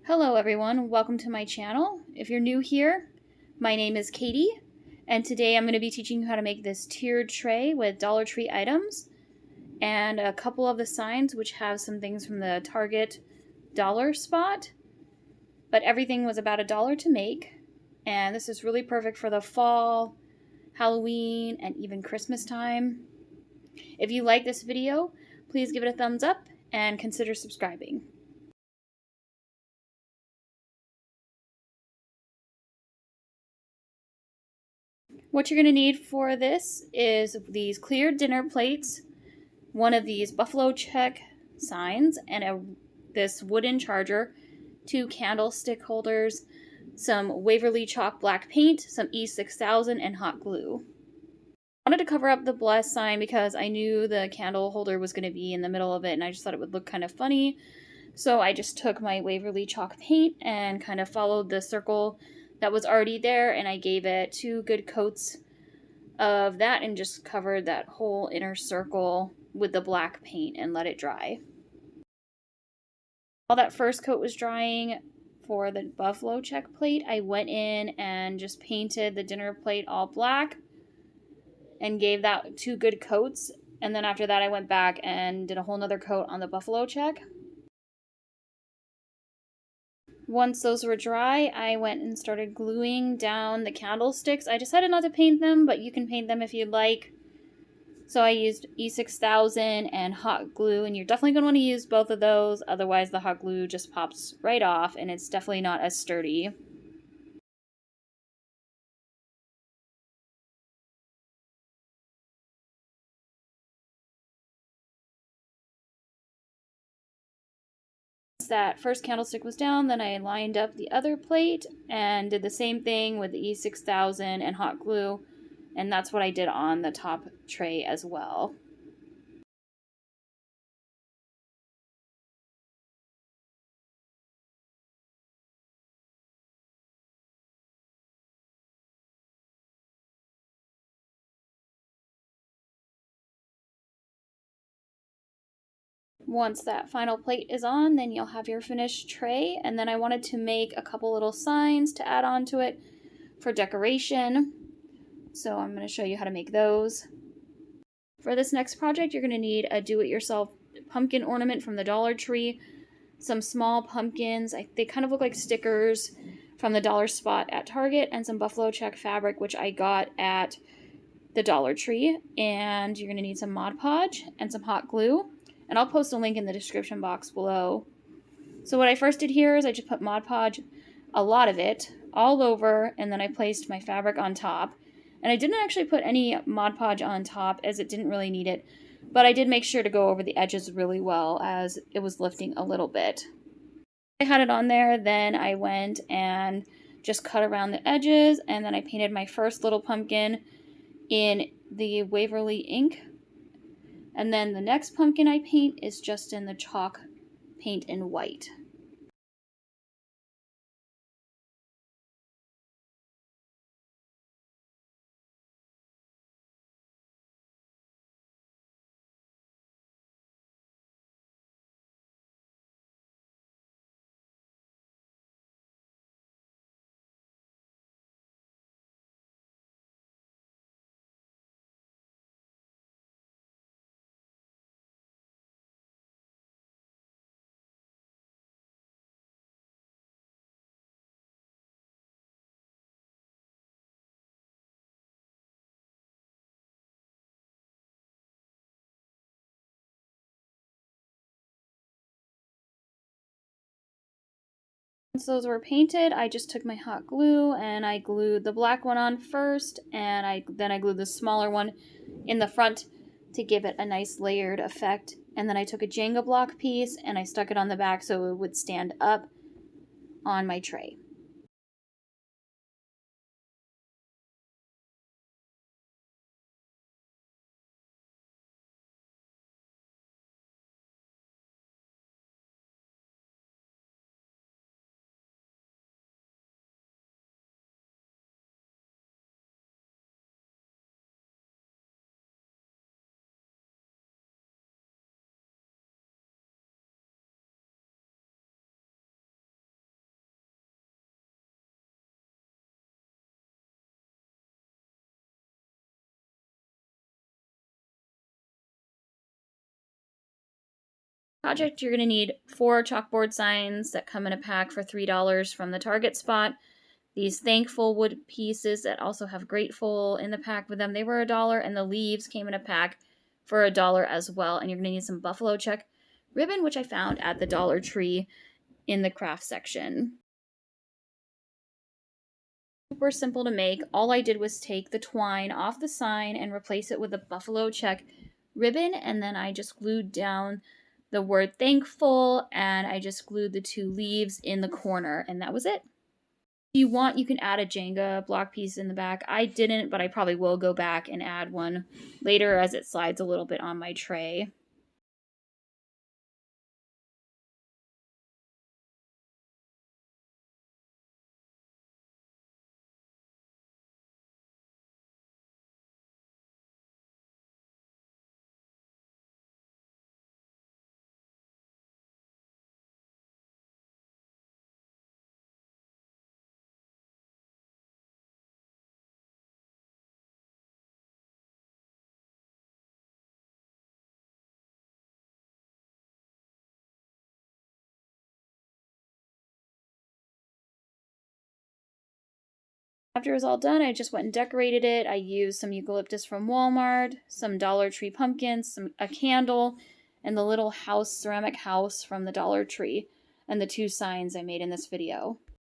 Hello everyone, welcome to my channel. If you're new here, my name is Katie, and today I'm going to be teaching you how to make this tiered tray with Dollar Tree items and a couple of the signs which have some things from the Target dollar spot, but everything was about $1 to make, and this is really perfect for the fall, Halloween, and even Christmas time. If you like this video, please give it a thumbs up and consider subscribing. What you're going to need for this is these clear dinner plates, one of these buffalo check signs, and this wooden charger, 2 candlestick holders, some Waverly chalk black paint, some E6000, and hot glue. I wanted to cover up the bless sign because I knew the candle holder was going to be in the middle of it, and I just thought it would look kind of funny. So I just took my Waverly chalk paint and kind of followed the circle that was already there, and I gave it 2 good coats of that and just covered that whole inner circle with the black paint and let it dry. While that first coat was drying for the buffalo check plate, I went in and just painted the dinner plate all black and gave that 2 good coats, and then after that I went back and did a whole nother coat on the buffalo check. Once those were dry, I went and started gluing down the candlesticks. I decided not to paint them, but you can paint them if you'd like. So I used E6000 and hot glue, and you're definitely going to want to use both of those, otherwise the hot glue just pops right off and it's definitely not as sturdy. That first candlestick was down, then I lined up the other plate and did the same thing with the E6000 and hot glue, and that's what I did on the top tray as well. Once that final plate is on, then you'll have your finished tray, and then I wanted to make a couple little signs to add on to it for decoration. So I'm going to show you how to make those. For this next project, you're going to need a do-it-yourself pumpkin ornament from the Dollar Tree, some small pumpkins, they kind of look like stickers from the dollar spot at Target, and some buffalo check fabric, which I got at the Dollar Tree. And you're going to need some Mod Podge and some hot glue, and I'll post a link in the description box below. So what I first did here is I just put Mod Podge, a lot of it, all over, and then I placed my fabric on top. And I didn't actually put any Mod Podge on top as it didn't really need it, but I did make sure to go over the edges really well as it was lifting a little bit. I had it on there, then I went and just cut around the edges, and then I painted my first little pumpkin in the Waverly ink. And then the next pumpkin I paint is just in the chalk paint in white. Once those were painted, I just took my hot glue and I glued the black one on first, and then I glued the smaller one in the front to give it a nice layered effect. And then I took a Jenga block piece and I stuck it on the back so it would stand up on my tray. Project, you're going to need 4 chalkboard signs that come in a pack for $3 from the Target spot. These thankful wood pieces that also have grateful in the pack with them, they were $1, and the leaves came in a pack for $1 as well. And you're going to need some buffalo check ribbon, which I found at the Dollar Tree in the craft section. Super simple to make. All I did was take the twine off the sign and replace it with a buffalo check ribbon, and then I just glued down the word thankful, and I just glued the 2 leaves in the corner, and that was it. If you want, you can add a Jenga block piece in the back. I didn't, but I probably will go back and add one later as it slides a little bit on my tray. After it was all done, I just went and decorated it. I used some eucalyptus from Walmart, some Dollar Tree pumpkins, a candle, and the little ceramic house from the Dollar Tree, and the 2 signs I made in this video.